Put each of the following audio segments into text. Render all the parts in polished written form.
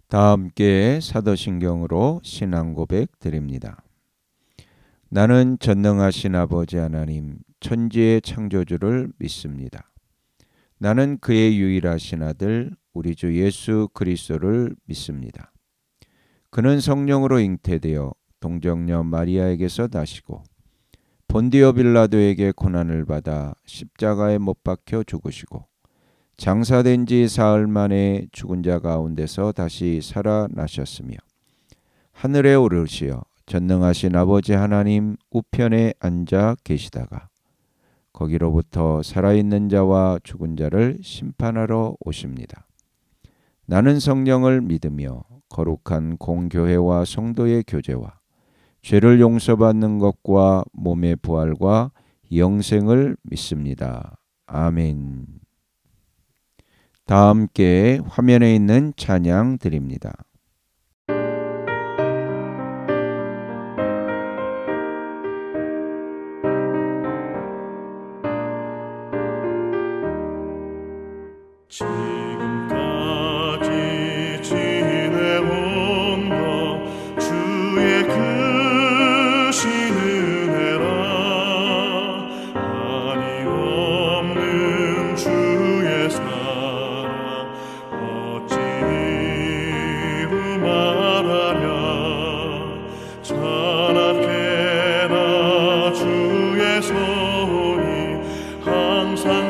다 함께 사도신경으로 신앙 고백 드립니다. 나는 전능하신 아버지 하나님 천지의 창조주를 믿습니다. 나는 그의 유일하신 아들 우리 주 예수 그리스도를 믿습니다. 그는 성령으로 잉태되어 동정녀 마리아에게서 나시고 본디오 빌라도에게 고난을 받아 십자가에 못 박혀 죽으시고 장사된 지 사흘 만에 죽은 자 가운데서 다시 살아나셨으며 하늘에 오르시어 전능하신 아버지 하나님 우편에 앉아 계시다가 거기로부터 살아있는 자와 죽은 자를 심판하러 오십니다. 나는 성령을 믿으며 거룩한 공교회와 성도의 교제와 죄를 용서받는 것과 몸의 부활과 영생을 믿습니다. 아멘. 다 함께 화면에 있는 찬양 드립니다. 지금까지 지내온 것 주의 크신 은혜라 한이 없는 주의 사랑 어찌 이루 말하랴 찬악해라 주의 손이 항상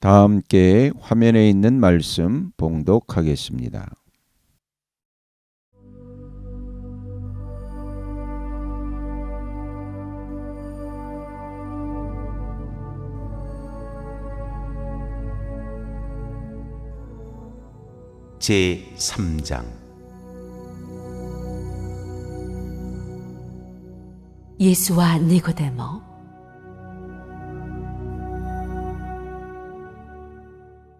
다 함께 화면에 있는 말씀 봉독하겠습니다. 제3장 예수와 니고데모.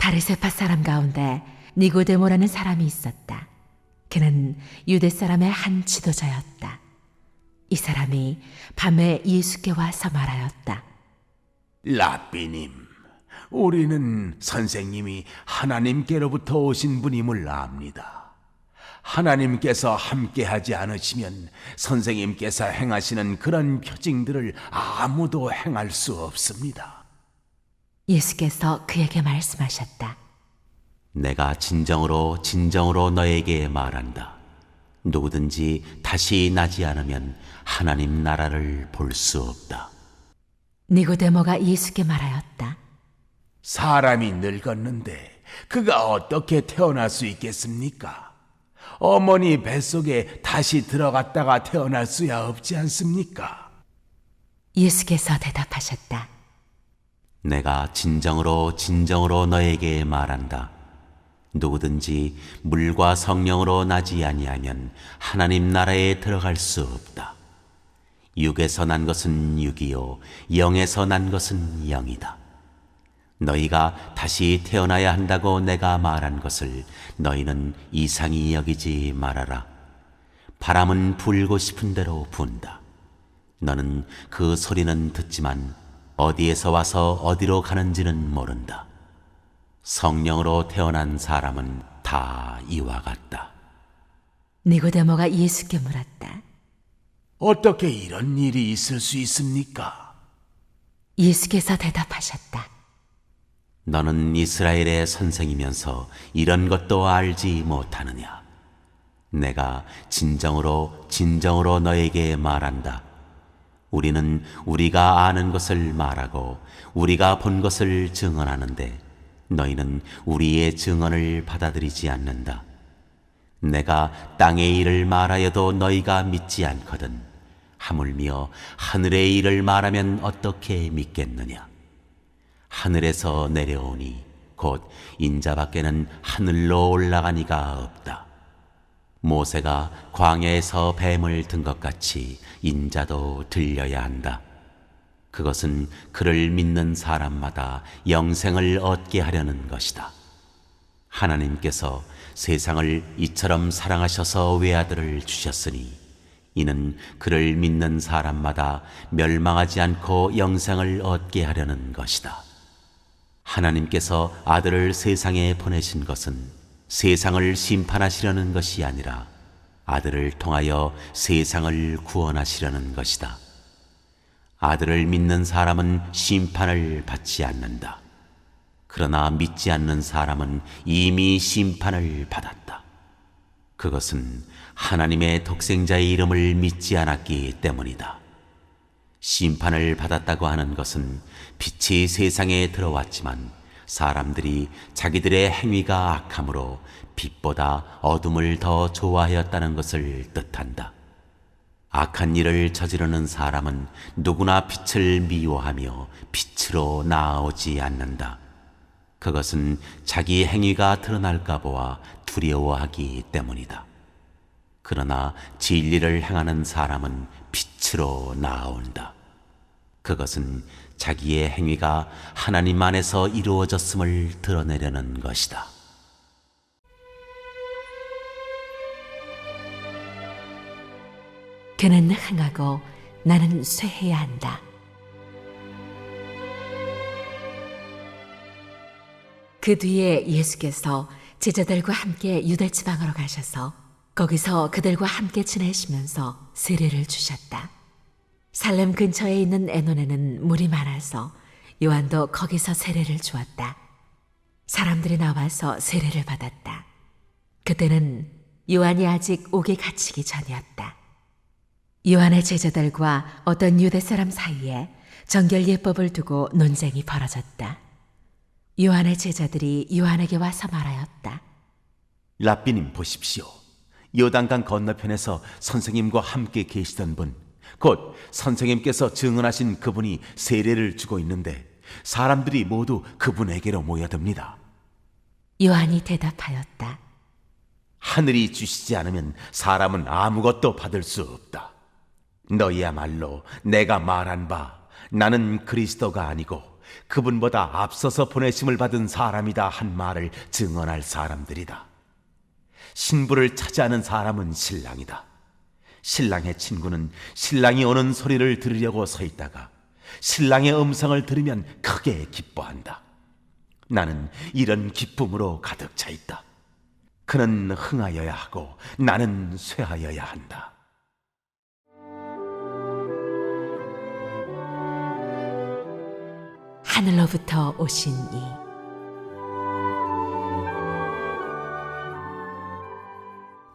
바리새파 사람 가운데 니고데모라는 사람이 있었다. 그는 유대 사람의 한 지도자였다. 이 사람이 밤에 예수께 와서 말하였다. 라삐님, 우리는 선생님이 하나님께로부터 오신 분임을 압니다. 하나님께서 함께하지 않으시면 선생님께서 행하시는 그런 표징들을 아무도 행할 수 없습니다. 예수께서 그에게 말씀하셨다. 내가 진정으로 진정으로 너에게 말한다. 누구든지 다시 나지 않으면 하나님 나라를 볼 수 없다. 니고데모가 예수께 말하였다. 사람이 늙었는데 그가 어떻게 태어날 수 있겠습니까? 어머니 뱃속에 다시 들어갔다가 태어날 수야 없지 않습니까? 예수께서 대답하셨다. 내가 진정으로 진정으로 너에게 말한다. 누구든지 물과 성령으로 나지 아니하면 하나님 나라에 들어갈 수 없다. 육에서 난 것은 육이요 영에서 난 것은 영이다. 너희가 다시 태어나야 한다고 내가 말한 것을 너희는 이상히 여기지 말아라. 바람은 불고 싶은 대로 분다. 너는 그 소리는 듣지만 어디에서 와서 어디로 가는지는 모른다. 성령으로 태어난 사람은 다 이와 같다. 니고데모가 예수께 물었다. 어떻게 이런 일이 있을 수 있습니까? 예수께서 대답하셨다. 너는 이스라엘의 선생이면서 이런 것도 알지 못하느냐? 내가 진정으로 진정으로 너에게 말한다. 우리는 우리가 아는 것을 말하고 우리가 본 것을 증언하는데 너희는 우리의 증언을 받아들이지 않는다. 내가 땅의 일을 말하여도 너희가 믿지 않거든. 하물며 하늘의 일을 말하면 어떻게 믿겠느냐? 하늘에서 내려오니 곧 인자밖에는 하늘로 올라가니가 없다. 모세가 광야에서 뱀을 든 것 같이 인자도 들려야 한다. 그것은 그를 믿는 사람마다 영생을 얻게 하려는 것이다. 하나님께서 세상을 이처럼 사랑하셔서 외아들을 주셨으니 이는 그를 믿는 사람마다 멸망하지 않고 영생을 얻게 하려는 것이다. 하나님께서 아들을 세상에 보내신 것은 세상을 심판하시려는 것이 아니라 아들을 통하여 세상을 구원하시려는 것이다. 아들을 믿는 사람은 심판을 받지 않는다. 그러나 믿지 않는 사람은 이미 심판을 받았다. 그것은 하나님의 독생자의 이름을 믿지 않았기 때문이다. 심판을 받았다고 하는 것은 빛이 세상에 들어왔지만 사람들이 자기들의 행위가 악함으로 빛보다 어둠을 더 좋아하였다는 것을 뜻한다. 악한 일을 저지르는 사람은 누구나 빛을 미워하며 빛으로 나아오지 않는다. 그것은 자기 행위가 드러날까 보아 두려워하기 때문이다. 그러나 진리를 행하는 사람은 빛으로 나아온다. 그것은 자기의 행위가 하나님 안에서 이루어졌음을 드러내려는 것이다. 그는 흥하고 나는 쇠해야 한다. 그 뒤에 예수께서 제자들과 함께 유대 지방으로 가셔서 거기서 그들과 함께 지내시면서 세례를 주셨다. 살렘 근처에 있는 에논에는 물이 많아서 요한도 거기서 세례를 주었다. 사람들이 나와서 세례를 받았다. 그때는 요한이 아직 옥에 갇히기 전이었다. 요한의 제자들과 어떤 유대 사람 사이에 정결 예법을 두고 논쟁이 벌어졌다. 요한의 제자들이 요한에게 와서 말하였다. 랍비님 보십시오. 요단강 건너편에서 선생님과 함께 계시던 분, 곧 선생님께서 증언하신 그분이 세례를 주고 있는데 사람들이 모두 그분에게로 모여듭니다. 요한이 대답하였다. 하늘이 주시지 않으면 사람은 아무것도 받을 수 없다. 너희야말로 내가 말한 바 나는 그리스도가 아니고 그분보다 앞서서 보내심을 받은 사람이다 한 말을 증언할 사람들이다. 신부를 차지하는 사람은 신랑이다. 신랑의 친구는 신랑이 오는 소리를 들으려고 서 있다가 신랑의 음성을 들으면 크게 기뻐한다. 나는 이런 기쁨으로 가득 차 있다. 그는 흥하여야 하고 나는 쇠하여야 한다. 하늘로부터 오신 이.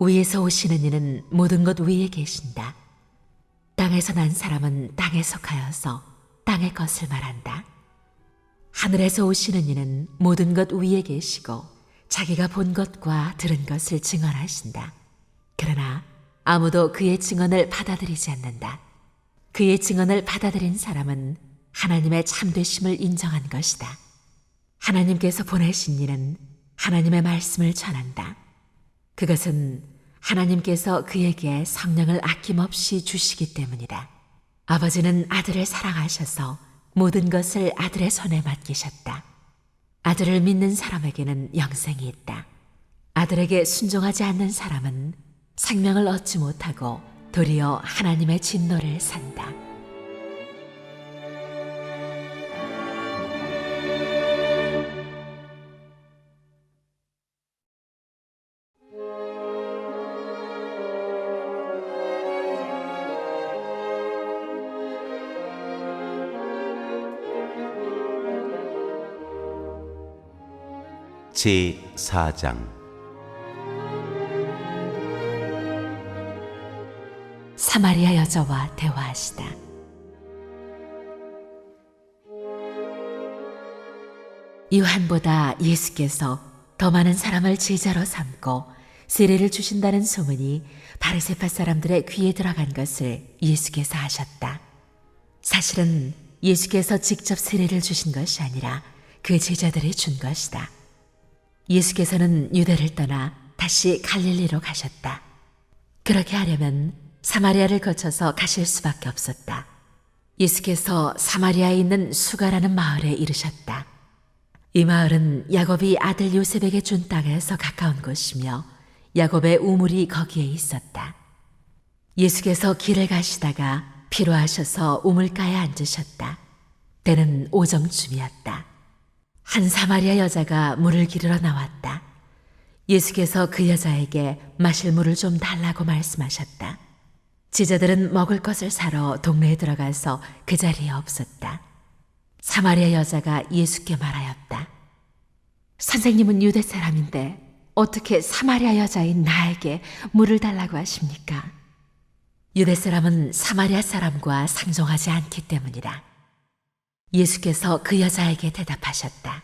위에서 오시는 이는 모든 것 위에 계신다. 땅에서 난 사람은 땅에 속하여서 땅의 것을 말한다. 하늘에서 오시는 이는 모든 것 위에 계시고 자기가 본 것과 들은 것을 증언하신다. 그러나 아무도 그의 증언을 받아들이지 않는다. 그의 증언을 받아들인 사람은 하나님의 참되심을 인정한 것이다. 하나님께서 보내신 이는 하나님의 말씀을 전한다. 그것은 하나님께서 그에게 성령을 아낌없이 주시기 때문이다. 아버지는 아들을 사랑하셔서 모든 것을 아들의 손에 맡기셨다. 아들을 믿는 사람에게는 영생이 있다. 아들에게 순종하지 않는 사람은 생명을 얻지 못하고 도리어 하나님의 진노를 산다. 제4장 사마리아 여자와 대화하시다. 요한보다 예수께서 더 많은 사람을 제자로 삼고 세례를 주신다는 소문이 바리새파 사람들의 귀에 들어간 것을 예수께서 하셨다. 사실은 예수께서 직접 세례를 주신 것이 아니라 그 제자들이 준 것이다. 예수께서는 유대를 떠나 다시 갈릴리로 가셨다. 그렇게 하려면 사마리아를 거쳐서 가실 수밖에 없었다. 예수께서 사마리아에 있는 수가라는 마을에 이르셨다. 이 마을은 야곱이 아들 요셉에게 준 땅에서 가까운 곳이며 야곱의 우물이 거기에 있었다. 예수께서 길을 가시다가 피로하셔서 우물가에 앉으셨다. 때는 오정쯤이었다. 한 사마리아 여자가 물을 기르러 나왔다. 예수께서 그 여자에게 마실 물을 좀 달라고 말씀하셨다. 제자들은 먹을 것을 사러 동네에 들어가서 그 자리에 없었다. 사마리아 여자가 예수께 말하였다. 선생님은 유대 사람인데 어떻게 사마리아 여자인 나에게 물을 달라고 하십니까? 유대 사람은 사마리아 사람과 상종하지 않기 때문이다. 예수께서 그 여자에게 대답하셨다.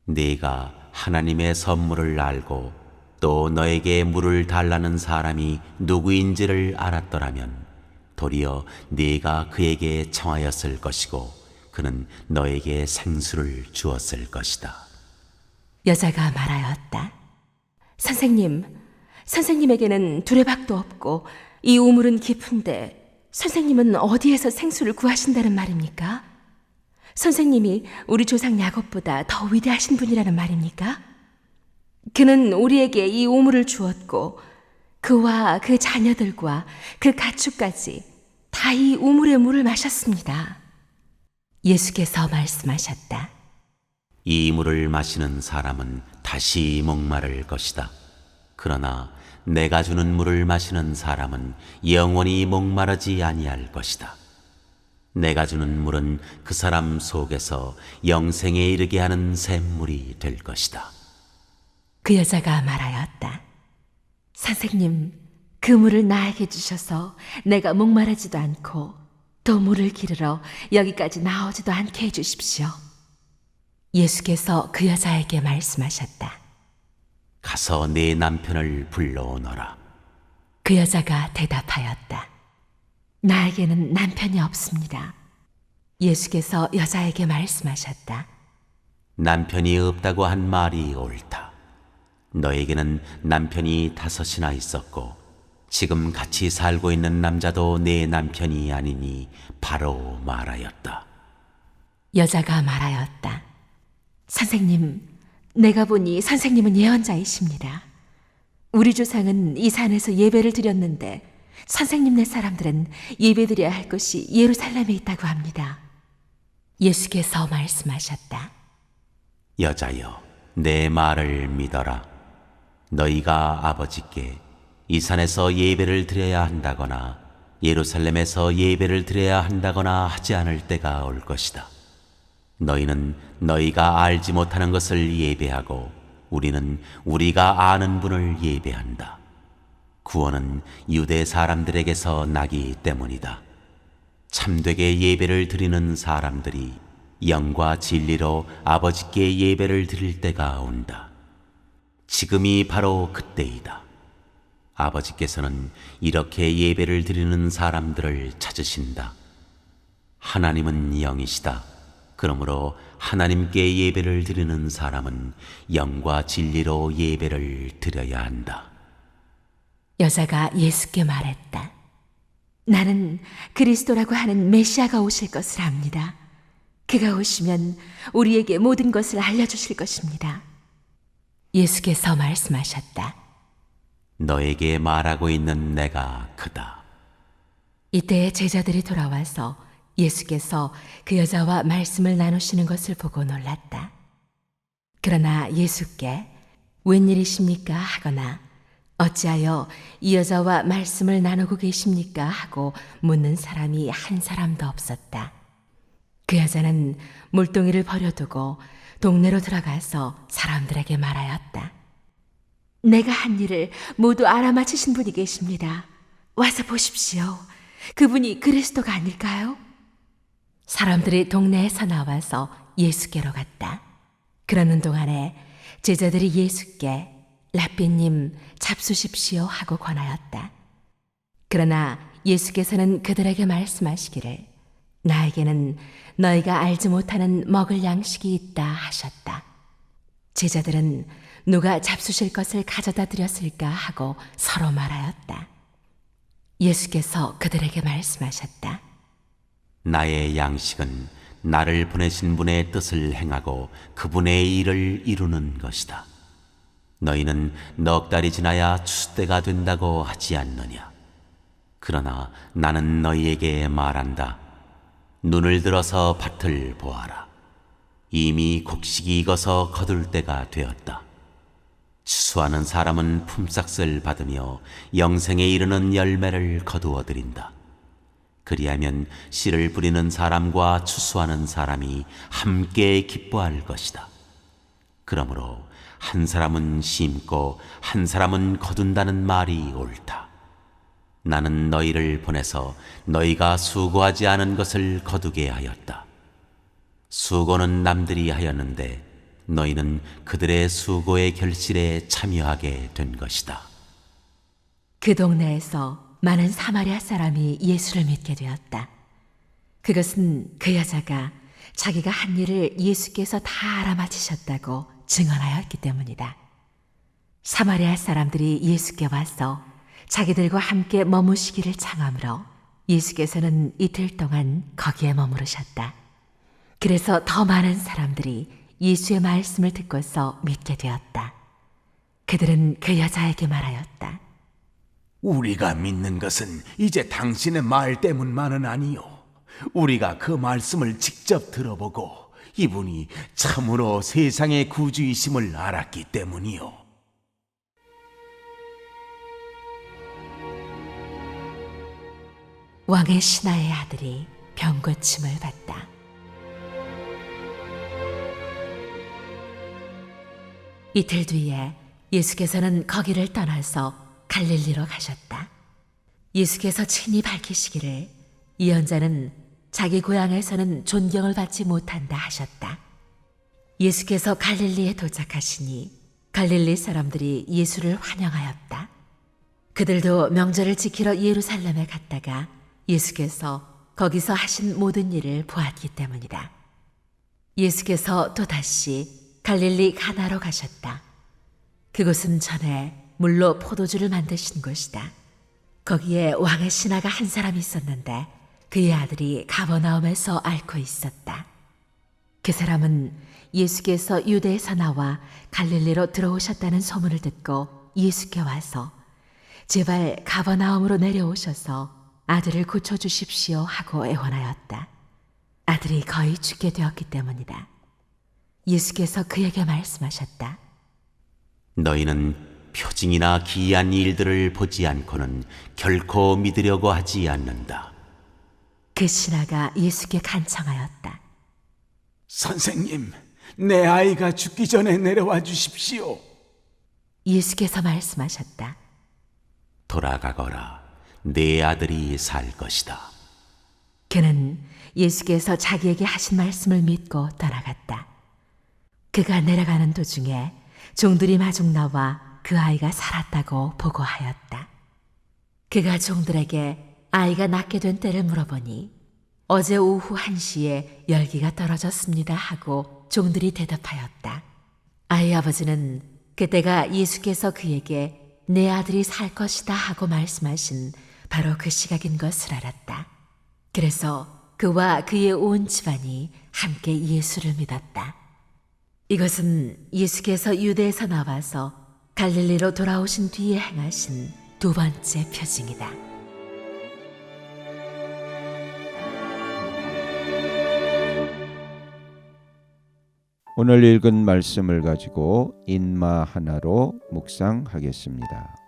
네가 하나님의 선물을 알고 또 너에게 물을 달라는 사람이 누구인지를 알았더라면 도리어 네가 그에게 청하였을 것이고 그는 너에게 생수를 주었을 것이다. 여자가 말하였다. 선생님에게는 두레박도 없고 이 우물은 깊은데 선생님은 어디에서 생수를 구하신다는 말입니까? 선생님이 우리 조상 야곱보다 더 위대하신 분이라는 말입니까? 그는 우리에게 이 우물을 주었고 그와 그 자녀들과 그 가축까지 다 이 우물의 물을 마셨습니다. 예수께서 말씀하셨다. 이 물을 마시는 사람은 다시 목마를 것이다. 그러나 내가 주는 물을 마시는 사람은 영원히 목마르지 아니할 것이다. 내가 주는 물은 그 사람 속에서 영생에 이르게 하는 샘물이 될 것이다. 그 여자가 말하였다. 선생님, 그 물을 나에게 주셔서 내가 목마르지도 않고 또 물을 기르러 여기까지 나오지도 않게 해주십시오. 예수께서 그 여자에게 말씀하셨다. 가서 네 남편을 불러오너라. 그 여자가 대답하였다. 나에게는 남편이 없습니다. 예수께서 여자에게 말씀하셨다. 남편이 없다고 한 말이 옳다. 너에게는 남편이 5이나 있었고 지금 같이 살고 있는 남자도 내 남편이 아니니 바로 말하였다. 여자가 말하였다. 선생님, 내가 보니 선생님은 예언자이십니다. 우리 조상은 이 산에서 예배를 드렸는데 선생님네 사람들은 예배드려야 할 곳이 예루살렘에 있다고 합니다. 예수께서 말씀하셨다. 여자여, 내 말을 믿어라. 너희가 아버지께 이 산에서 예배를 드려야 한다거나 예루살렘에서 예배를 드려야 한다거나 하지 않을 때가 올 것이다. 너희는 너희가 알지 못하는 것을 예배하고 우리는 우리가 아는 분을 예배한다. 구원은 유대 사람들에게서 나기 때문이다. 참되게 예배를 드리는 사람들이 영과 진리로 아버지께 예배를 드릴 때가 온다. 지금이 바로 그때이다. 아버지께서는 이렇게 예배를 드리는 사람들을 찾으신다. 하나님은 영이시다. 그러므로 하나님께 예배를 드리는 사람은 영과 진리로 예배를 드려야 한다. 여자가 예수께 말했다. 나는 그리스도라고 하는 메시아가 오실 것을 압니다. 그가 오시면 우리에게 모든 것을 알려주실 것입니다. 예수께서 말씀하셨다. 너에게 말하고 있는 내가 그다. 이때 제자들이 돌아와서 예수께서 그 여자와 말씀을 나누시는 것을 보고 놀랐다. 그러나 예수께 웬일이십니까 하거나 어찌하여 이 여자와 말씀을 나누고 계십니까 하고 묻는 사람이 한 사람도 없었다. 그 여자는 물동이를 버려두고 동네로 들어가서 사람들에게 말하였다. 내가 한 일을 모두 알아맞히신 분이 계십니다. 와서 보십시오. 그분이 그리스도가 아닐까요? 사람들이 동네에서 나와서 예수께로 갔다. 그러는 동안에 제자들이 예수께 랍비님 잡수십시오 하고 권하였다. 그러나 예수께서는 그들에게 말씀하시기를 나에게는 너희가 알지 못하는 먹을 양식이 있다 하셨다. 제자들은 누가 잡수실 것을 가져다 드렸을까 하고 서로 말하였다. 예수께서 그들에게 말씀하셨다. 나의 양식은 나를 보내신 분의 뜻을 행하고 그분의 일을 이루는 것이다. 너희는 넉 달이 지나야 추수때가 된다고 하지 않느냐? 그러나 나는 너희에게 말한다. 눈을 들어서 밭을 보아라. 이미 곡식이 익어서 거둘 때가 되었다. 추수하는 사람은 품삯을 받으며 영생에 이르는 열매를 거두어 드린다. 그리하면 씨를 뿌리는 사람과 추수하는 사람이 함께 기뻐할 것이다. 그러므로 한 사람은 심고 한 사람은 거둔다는 말이 옳다. 나는 너희를 보내서 너희가 수고하지 않은 것을 거두게 하였다. 수고는 남들이 하였는데 너희는 그들의 수고의 결실에 참여하게 된 것이다. 그 동네에서 많은 사마리아 사람이 예수를 믿게 되었다. 그것은 그 여자가 자기가 한 일을 예수께서 다 알아맞히셨다고 증언하였기 때문이다. 사마리아 사람들이 예수께 와서 자기들과 함께 머무시기를 청하므로 예수께서는 이틀 동안 거기에 머무르셨다. 그래서 더 많은 사람들이 예수의 말씀을 듣고서 믿게 되었다. 그들은 그 여자에게 말하였다. 우리가 믿는 것은 이제 당신의 말 때문만은 아니요. 우리가 그 말씀을 직접 들어보고 이분이 참으로 세상의 구주이심을 알았기 때문이요. 왕의 신하의 아들이 병고침을 받다. 이틀 뒤에 예수께서는 거기를 떠나서 갈릴리로 가셨다. 예수께서 친히 밝히시기를 이 연자는 자기 고향에서는 존경을 받지 못한다 하셨다. 예수께서 갈릴리에 도착하시니 갈릴리 사람들이 예수를 환영하였다. 그들도 명절을 지키러 예루살렘에 갔다가 예수께서 거기서 하신 모든 일을 보았기 때문이다. 예수께서 또다시 갈릴리 가나로 가셨다. 그곳은 전에 물로 포도주를 만드신 곳이다. 거기에 왕의 신하가 한 사람이 있었는데 그의 아들이 가버나움에서 앓고 있었다. 그 사람은 예수께서 유대에서 나와 갈릴리로 들어오셨다는 소문을 듣고 예수께 와서 제발 가버나움으로 내려오셔서 아들을 고쳐주십시오 하고 애원하였다. 아들이 거의 죽게 되었기 때문이다. 예수께서 그에게 말씀하셨다. 너희는 표징이나 기이한 일들을 보지 않고는 결코 믿으려고 하지 않는다. 그 신하가 예수께 간청하였다. 선생님, 내 아이가 죽기 전에 내려와 주십시오. 예수께서 말씀하셨다. 돌아가거라. 네 아들이 살 것이다. 그는 예수께서 자기에게 하신 말씀을 믿고 떠나갔다. 그가 내려가는 도중에 종들이 마중 나와 그 아이가 살았다고 보고하였다. 그가 종들에게 아이가 낫게 된 때를 물어보니 어제 오후 1시에 열기가 떨어졌습니다 하고 종들이 대답하였다. 아이 아버지는 그때가 예수께서 그에게 내 아들이 살 것이다 하고 말씀하신 바로 그 시각인 것을 알았다. 그래서 그와 그의 온 집안이 함께 예수를 믿었다. 이것은 예수께서 유대에서 나와서 갈릴리로 돌아오신 뒤에 행하신 두 번째 표징이다. 오늘 읽은 말씀을 가지고 인마 하나로 묵상하겠습니다.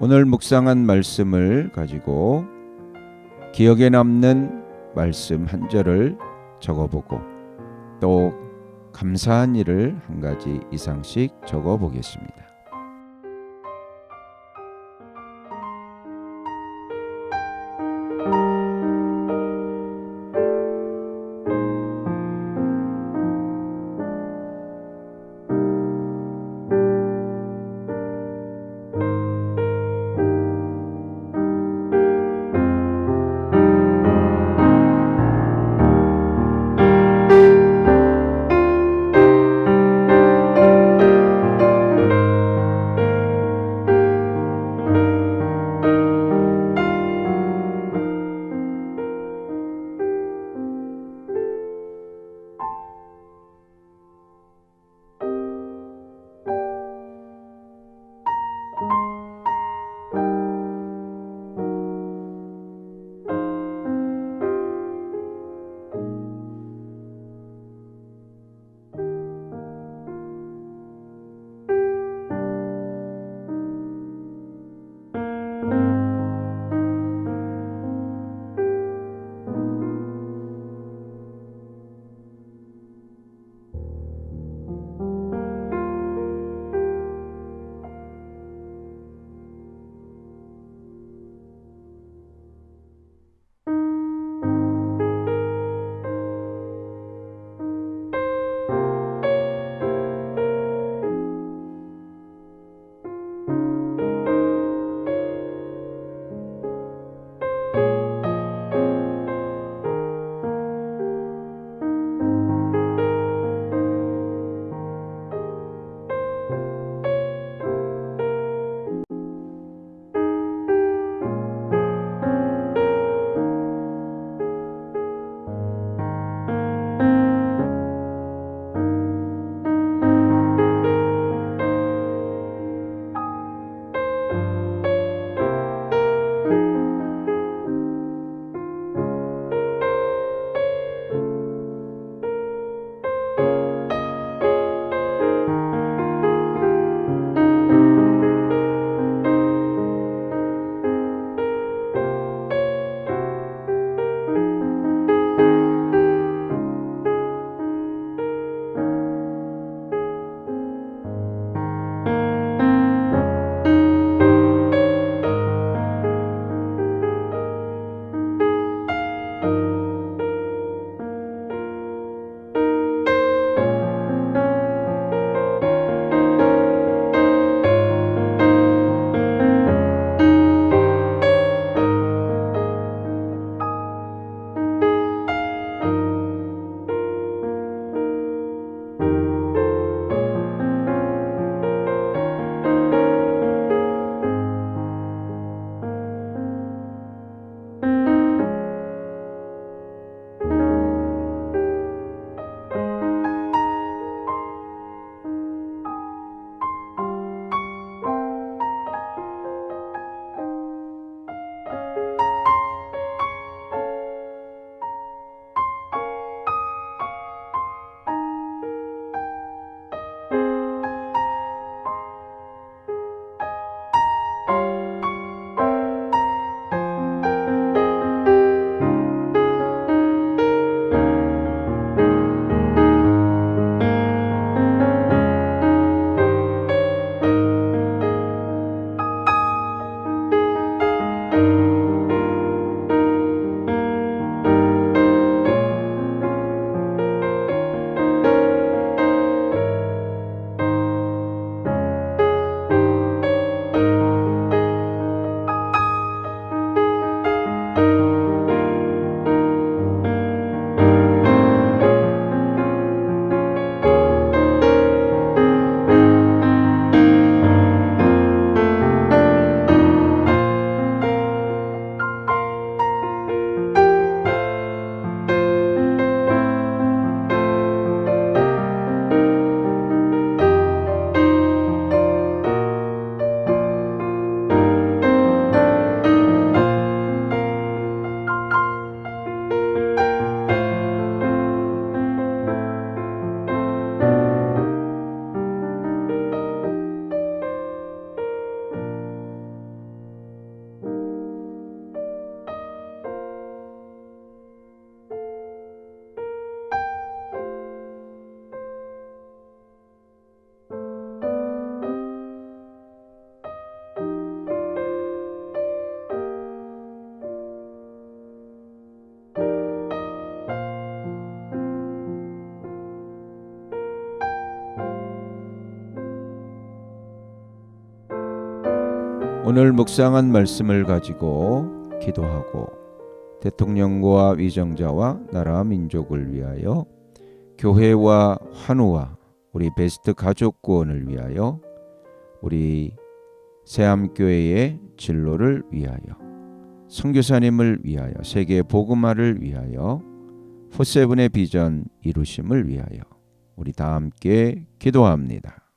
오늘 묵상한 말씀을 가지고 기억에 남는 말씀 한 절을 적어보고 또 감사한 일을 한 가지 이상씩 적어보겠습니다. 오늘 묵상한 말씀을 가지고 기도하고 대통령과 위정자와 나라 민족을 위하여 교회와 환우와 우리 베스트 가족 구원을 위하여 우리 새암교회의 진로를 위하여 선교사님을 위하여 세계 복음화를 위하여 포세븐의 비전 이루심을 위하여 우리 다 함께 기도합니다.